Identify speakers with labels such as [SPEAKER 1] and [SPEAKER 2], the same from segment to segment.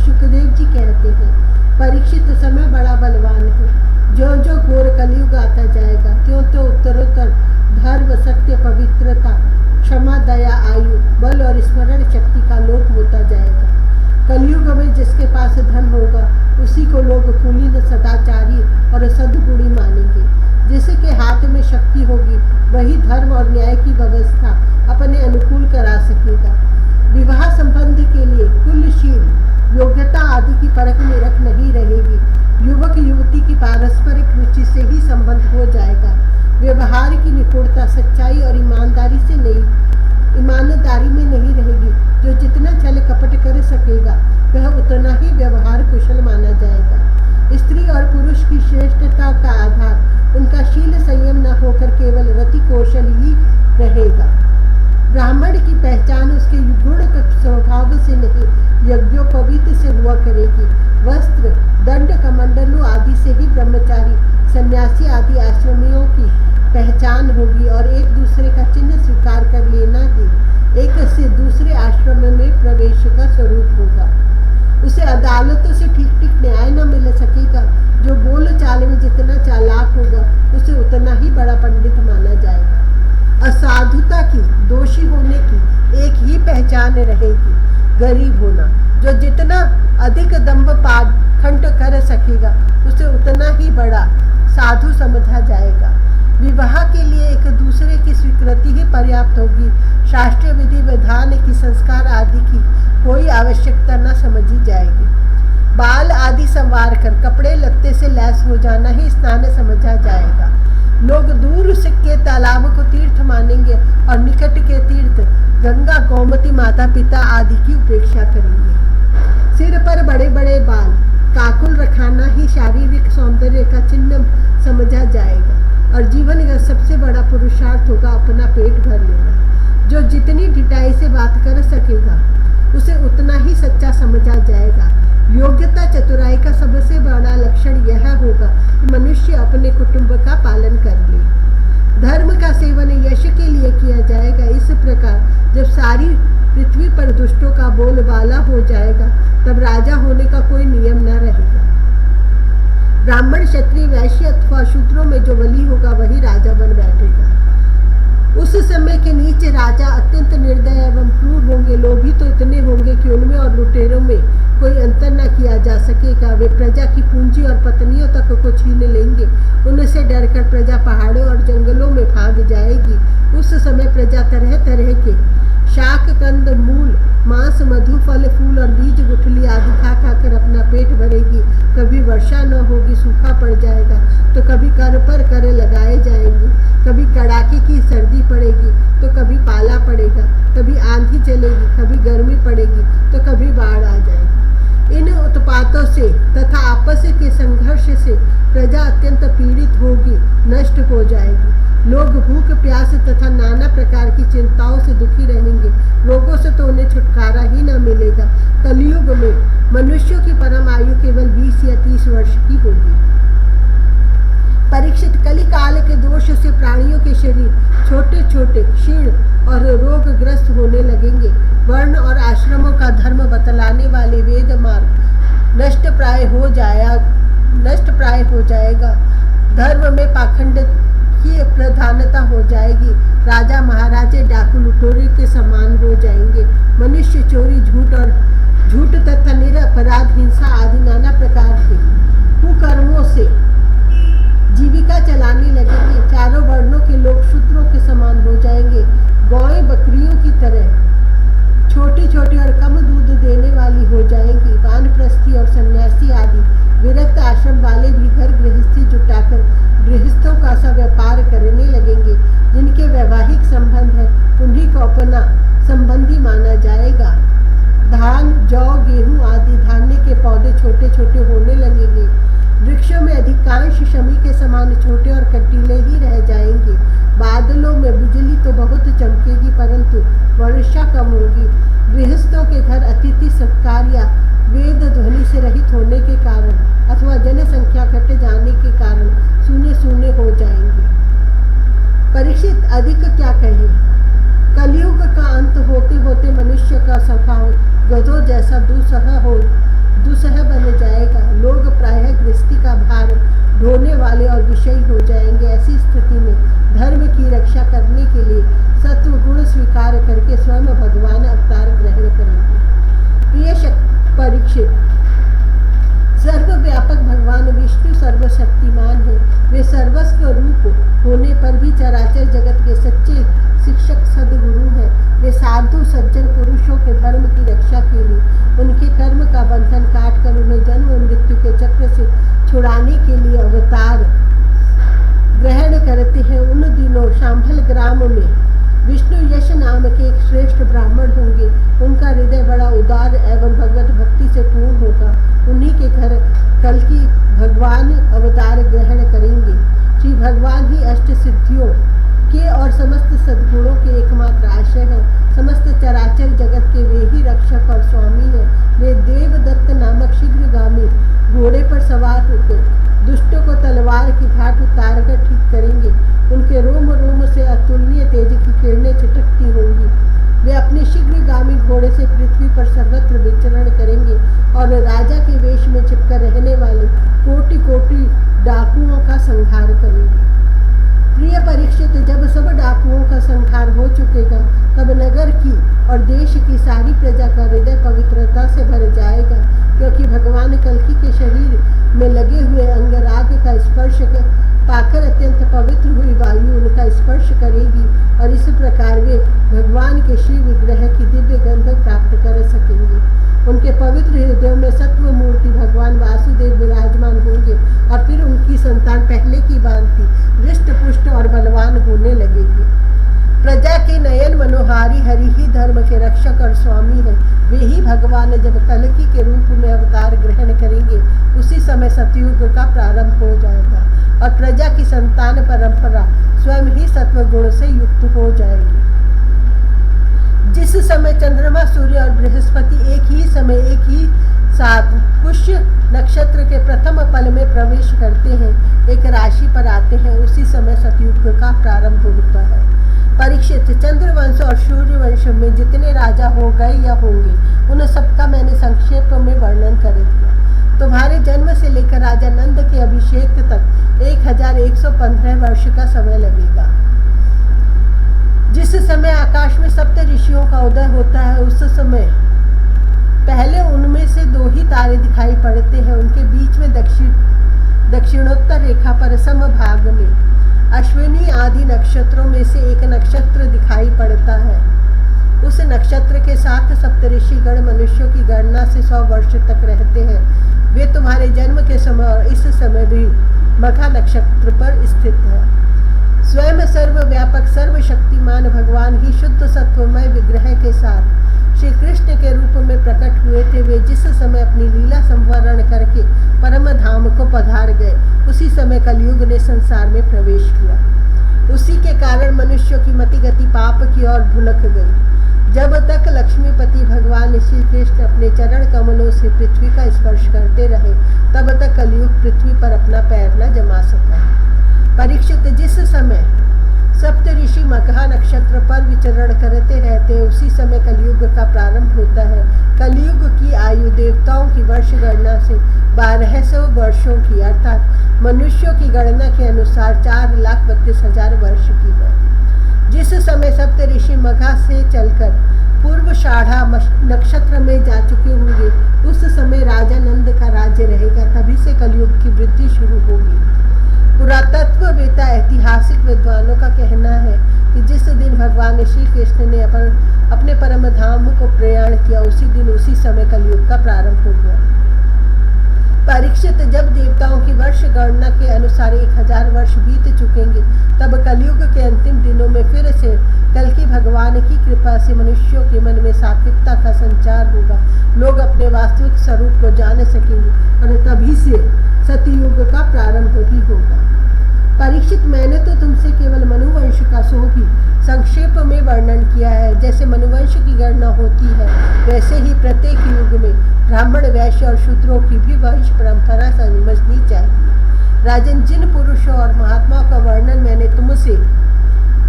[SPEAKER 1] सुखदेव जी कहते हैं, परीक्षित समय बड़ा बलवान है। जो जो घोर कलयुग आता जाएगा त्यों त्यों उत्तरोत्तर धर्म, सत्य, पवित्रता, क्षमा, दया, आयु, बल और स्मरण शक्ति का लोप होता जाएगा। कलयुग में जिसके पास धन होगा उसी को लोग कुलीन, सदाचारी और सद्गुणी मानेंगे। जिसके हाथ में शक्ति होगी वही धर्म और न्याय की व्यवस्था अपने अनुकूल करा सकेगा। विवाह संबंध के लिए कुलशील, योग्यता आदि की परख निरख नहीं रहेगी। युवक युवती की पारस्परिक रुचि से ही संबंध हो जाएगा। व्यवहार की निपुणता सच्चाई और ईमानदारी में नहीं रहेगी। जो जितना छल कपट कर सकेगा वह उतना ही व्यवहार कुशल माना जाएगा। स्त्री और पुरुष की श्रेष्ठता का आधार उनका शील संयम न होकर केवल रति कौशल ही रहेगा। ब्राह्मण की पहचान उसके गुण स्वभाव से नहीं, यज्ञोपवीत से हुआ करेगी। वस्त्र, दंड, कमंडलू आदि से ही ब्रह्मचारी, सन्यासी आदि आश्रमियों की पहचान होगी और एक दूसरे का चिन्ह स्वीकार कर लेना ही एक से दूसरे आश्रम में प्रवेश का स्वरूप होगा। उसे अदालतों से ठीक ठीक न्याय न मिल सकेगा। जो बोल चाल में जितना चालाक होगा उसे उतना ही बड़ा पंडित माना जाएगा। असाधुता की, दोषी होने की एक ही पहचान रहेगी, गरीब होना। जो जितना अधिक दंभ पाखंड कर सकेगा उसे उतना ही बड़ा साधु समझा जाएगा। विवाह के लिए एक दूसरे की स्वीकृति ही पर्याप्त होगी। शास्त्रीय विधि विधान की, संस्कार आदि की कोई आवश्यकता न समझी जाएगी। बाल आदि संवार कर कपड़े लत्ते से लैस हो जाना ही स्नान समझा जाएगा। लोग दूर के तालाब को तीर्थ मानेंगे और निकट के तीर्थ गंगा, गोमती, माता पिता आदि की उपेक्षा करेंगे। सिर पर बड़े बड़े बाल, काकुल रखाना ही शारीरिक सौंदर्य का चिन्ह समझा जाएगा और जीवन का सबसे बड़ा पुरुषार्थ होगा अपना पेट भर लेना। जो जितनी ढिठाई से बात कर सकेगा उसे उतना ही सच्चा समझा जाएगा। योग्यता, चतुराई का सबसे बड़ा लक्षण यह होगा कि मनुष्य अपने कुटुंब का पालन कर ले। धर्म का सेवन यश के लिए किया जाएगा। इस प्रकार जब सारी पृथ्वी पर दुष्टों का बोलबाला हो जाएगा तब राजा होने का कोई नियम न रहेगा। ब्राह्मण, क्षत्रिय, वैश्य अथवा शूद्रों में जो बली होगा वही राजा बन बैठेगा। उस समय के नीचे राजा अत्यंत निर्दय एवं क्रूर होंगे। लोभी तो इतने होंगे कि उनमें और लुटेरों में कोई अंतर न किया जा सकेगा। वे प्रजा की पूंजी और पत्नियों तक को छीन लेंगे। उनसे डरकर प्रजा पहाड़ों और जंगलों में भाग जाएगी। उस समय प्रजा तरह तरह के शाक, कंद, मूल, मांस, मधु, फल, फूल और बीज, गुठली आदि खा खाकर अपना पेट भरेगी। कभी वर्षा न होगी, सूखा पड़ जाएगा, तो कभी कर पर कर लगाए जाएंगे। कभी कड़ाके की सर्दी पड़ेगी तो कभी पाला पड़ेगा। कभी आंधी चलेगी, कभी गर्मी पड़ेगी तो कभी बाढ़ आ जाएगी। इन उत्पातों से तथा आपस के संघर्ष से प्रजा अत्यंत पीड़ित होगी, नष्ट हो जाएगी। लोग भूख, प्यास तथा नाना प्रकार की चिंताओं से दुखी रहेंगे। रोगों से तो उन्हें छुटकारा ही न मिलेगा। कलयुग में मनुष्यों की परम आयु केवल 20 या 30 वर्ष की होगी। परीक्षित, कलिकाल के दोष से प्राणियों के शरीर छोटे छोटे, क्षीण और रोगग्रस्त होने लगेंगे। वर्ण और आश्रमों का धर्म बतलाने वाले वेद मार्ग नष्ट प्राय हो जाएगा। धर्म में पाखंड की प्रधानता हो जाएगी। राजा महाराजे डाकू लुटेरे के समान हो जाएंगे। मनुष्य चोरी, झूठ तथा निरपराध हिंसा आदि नाना प्रकार के कुकर्मों से जीविका चलाने लगेंगे। चारों वर्णों के लोग शूद्रों के समान हो जाएंगे। गौएं बकरियों की तरह छोटी छोटी और कम दूध देने वाली हो जाएंगी। वानप्रस्थी और सन्यासी आदि विरक्त आश्रम वाले भी घर गृहस्थी जुटाकर गृहस्थों का सा व्यापार करने लगेंगे। जिनके वैवाहिक संबंध है उन्हीं को अपना संबंधी माना जाएगा। धान, जौ, गेहूं आदि धान्य के पौधे छोटे छोटे होने लगेंगे। वृक्षों में अधिकांश शमी के समान छोटे और कटीले ही रह जाएंगे। बादलों में बिजली तो बहुत चमकेगी परंतु वर्षा कम होगी। गृहस्थों के घर अतिथि सत्कार या वेद ध्वनि से रहित होने के कारण अथवा जनसंख्या घट जाने के कारण सूने सूने हो जाएंगे। परीक्षित, अधिक क्या कहें। कलयुग का अंत होते होते मनुष्य का स्वभाव गधों जैसा दुसह बन जाएगा। लोग प्रायः गृहस्थी का भार ढोने वाले और विषयी हो जाएंगे। ऐसी स्थिति में धर्म की रक्षा करने के लिए सत्व गुण स्वीकार करके स्वयं भगवान अवतार ग्रहण करेंगे। प्रिय परीक्षित, सर्वव्यापक भगवान विष्णु सर्वशक्तिमान है। वे सर्वस्व रूप होने पर भी चराचर जगत के सच्चे शिक्षक सद्गुरु हैं। वे साधु सज्जन पुरुषों के धर्म की रक्षा के लिए उनके कर्म का बंधन काटकर उन्हें जन्म मृत्यु के चक्र से छुड़ाने के लिए अवतार ग्रहण करते हैं। उन दिनों शांभल ग्राम में विष्णु यश नाम के एक श्रेष्ठ ब्राह्मण होंगे। उनका हृदय बड़ा उदार एवं भगवत भक्ति से पूर्ण होगा। उन्हीं के घर कल्कि भगवान अवतार ग्रहण करेंगे। श्री भगवान ही अष्ट सिद्धियों के और समस्त सद्गुणों के एकमात्र आश्रय हैं। समस्त चराचर जगत के वे ही रक्षक और स्वामी हैं। वे देवदत्त नामक शीघ्रगामी घोड़े पर सवार होकर दुष्टों को तलवार की घाट उतार कर ठीक करेंगे। उनके रोम रोम से अतुलनीय तेज की किरणें छिटकती होंगी। वे अपने शीघ्रगामी घोड़े से पृथ्वी पर सर्वत्र विचरण करेंगे और राजा के वेश में छिपकर रहने वाले कोटि कोटि डाकुओं का संहार करेंगे। प्रिय परीक्षित, जब सब डाकुओं का संहार हो चुकेगा तब नगर की और देश की सारी प्रजा का हृदय पवित्रता से भर जाएगा, क्योंकि भगवान कल्कि के शरीर में लगे हुए अंगराग का स्पर्श पाकर अत्यंत पवित्र हुई वायु उनका स्पर्श करेगी और इस प्रकार वे भगवान के श्री विग्रह की दिव्य गंध प्राप्त कर सकेंगे। उनके पवित्र हृदयों में सत्व मूर्ति भगवान वासुदेव विराजमान होंगे और फिर उनकी संतान पहले की भांति हृष्ट पुष्ट और बलवान होने लगेगी। प्रजा के नयन मनोहारी हरि ही धर्म के रक्षक और स्वामी हैं। वे ही भगवान जब कल्कि के रूप में अवतार ग्रहण करेंगे उसी समय सतयुग का प्रारंभ हो जाएगा और प्रजा की संतान परंपरा स्वयं ही सत्व गुण से युक्त हो जाएगी। जिस समय चंद्रमा सूर्य और बृहस्पति एक ही समय एक ही साथ पुष्य नक्षत्र के प्रथम पल में प्रवेश करते हैं, एक राशि पर आते हैं, उसी समय सतयुग का प्रारंभ होता है। परीक्षित, चंद्रवंश और सूर्यवंश में जितने राजा हो गए या होंगे उन सबका मैंने संक्षेप में वर्णन कर दिया। तुम्हारे जन्म से लेकर राजा नंद के अभिषेक तक 1115 वर्ष का समय लगेगा। जिस समय आकाश में सप्त ऋषियों का उदय होता है उस समय पहले उनमें से 2 ही तारे दिखाई पड़ते हैं। उनके बीच में दक्षिणोत्तर रेखा पर समभाग में अश्विनी आदि नक्षत्रों में से एक नक्षत्र दिखाई पड़ता है। उस नक्षत्र के साथ सप्तऋषिगण मनुष्यों की गणना से 100 वर्ष तक रहते हैं। वे तुम्हारे जन्म के समय और इस समय भी मघा नक्षत्र पर स्थित है। स्वयं सर्वव्यापक सर्वशक्तिमान भगवान ही शुद्ध सत्वमय विग्रह के साथ श्री कृष्ण के रूप में प्रकट हुए थे। वे जिस समय अपनी लीला संवरण करके परम धाम को पधार गए उसी समय कलयुग ने संसार में प्रवेश किया। उसी के कारण मनुष्यों की मति गति पाप की ओर भुलक गई। जब तक लक्ष्मीपति भगवान श्री कृष्ण अपने चरण कमलों से पृथ्वी का स्पर्श करते रहे तब तक कलयुग पृथ्वी पर अपना पैर न जमा सका। परीक्षित, जिस समय सप्त ऋषि मघा नक्षत्र पर विचरण करते रहते उसी समय कलयुग का प्रारंभ होता है। कलयुग की आयु देवताओं की वर्ष गणना से 1200 वर्षों की अर्थात मनुष्यों की गणना के अनुसार 4,32,000 वर्ष की है। जिस समय सप्त ऋषि मघा से चलकर पूर्व शाढ़ा नक्षत्र में जा चुके होंगे उस समय राजा नंद का राज्य रहेगा। तभी से कलयुग की वृद्धि शुरू होगी। पुरातत्ववेता ऐतिहासिक विद्वानों का कहना है कि जिस दिन भगवान श्री कृष्ण ने अपने परम धाम को प्रयाण किया उसी दिन उसी समय कलयुग का प्रारंभ हो गया। परीक्षित, जब देवताओं की वर्ष गणना के अनुसार 1000 वर्ष बीत चुकेंगे तब कलयुग के अंतिम दिनों में फिर से कल्कि भगवान की कृपा से मनुष्यों के मन में सात्विकता का संचार होगा। लोग अपने वास्तविक स्वरूप को जान सकेंगे और तभी से सतयुग का प्रारंभ भी होगा। परीक्षित, मैंने तो तुमसे केवल मनुवंश का सो भी संक्षेप में वर्णन किया है। जैसे मनुवंश की गणना होती है वैसे ही प्रत्येक युग में ब्राह्मण वैश्य और शूद्रों की भी वंश परंपरा समझनी चाहिए। राजन, जिन पुरुषों और महात्माओं का वर्णन मैंने तुमसे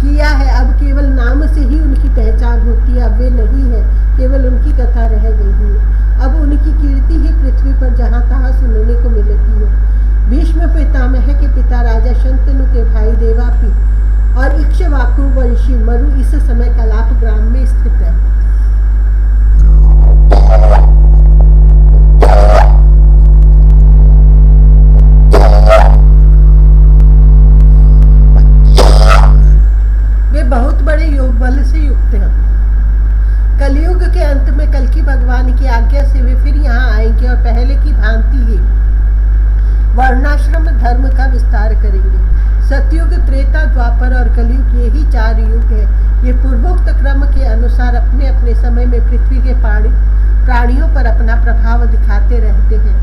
[SPEAKER 1] किया है अब केवल नाम से ही उनकी पहचान होती है। अब वे नहीं है, केवल उनकी कथा रह गई है। अब उनकी कीर्ति ही पृथ्वी पर जहाँ तहाँ सुनने को मिलती है। भीष्म पितामह के पिता राजा शंतनु के भाई देवापी और इक्ष्वाकु वंशी मरु इस समय कलाप ग्राम में स्थित है। वे बहुत बड़े योग बल से युक्त हैं। कलयुग के अंत में कल्कि भगवान की आज्ञा से वे फिर यहाँ आएंगे और पहले की भांति ही वर्णाश्रम धर्म का विस्तार करेंगे। सतयुग, त्रेता, द्वापर और कलयुग यही 4 युग है। ये पूर्वोक्त क्रम के अनुसार अपने अपने समय में पृथ्वी के प्राणियों पर अपना प्रभाव दिखाते रहते हैं।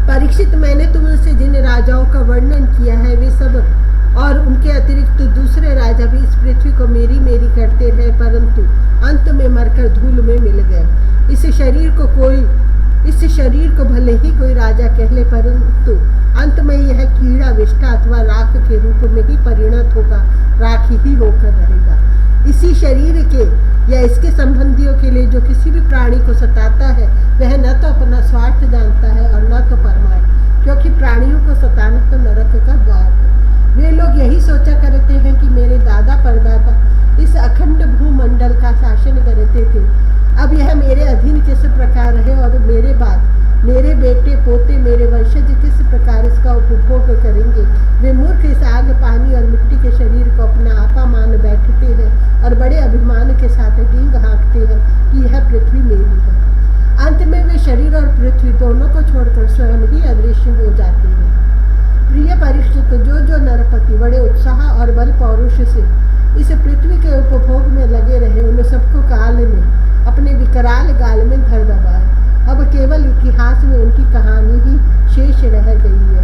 [SPEAKER 1] परीक्षित, मैंने तुमसे जिन राजाओं का वर्णन किया है वे सब और उनके अतिरिक्त दूसरे राजा भी इस पृथ्वी को मेरी मेरी करते रहे, परंतु अंत में मरकर धूल में मिल गए। इस शरीर को भले ही कोई राजा कह ले, परंतु अंत में यह कीड़ा, विष्ठा अथवा राख के रूप में ही परिणत होगा, राख ही होकर रहेगा। इसी शरीर के या इसके संबंधियों के लिए जो किसी भी प्राणी को सताता है वह न तो अपना स्वार्थ जानता है और न तो परमार्थ, क्योंकि प्राणियों को सताना तो नरक का द्वार है। वे लोग यही सोचा करते हैं कि मेरे दादा परदादा इस अखंड भूमंडल का शासन करते थे, अब यह मेरे अधीन किस प्रकार है और मेरे बाद मेरे बेटे पोते मेरे वंशज किस प्रकार इसका उपभोग करेंगे। वे मूर्ख इस आग, पानी और मिट्टी के शरीर को अपना आपा मान बैठते हैं और बड़े अभिमान के साथ डींग हाँकते हैं कि यह पृथ्वी मेरी है। अंत में वे शरीर और पृथ्वी दोनों को छोड़कर स्वयं ही अदृश्य हो जाते हैं। प्रिय परीक्षित, जो नरपति बड़े उत्साह और बल पौरुष से इस पृथ्वी के उपभोग में लगे रहे, उन सबको काल ने अपने विकराल गाल में धर दबाया। अब केवल इतिहास में उनकी कहानी ही शेष रह गई है।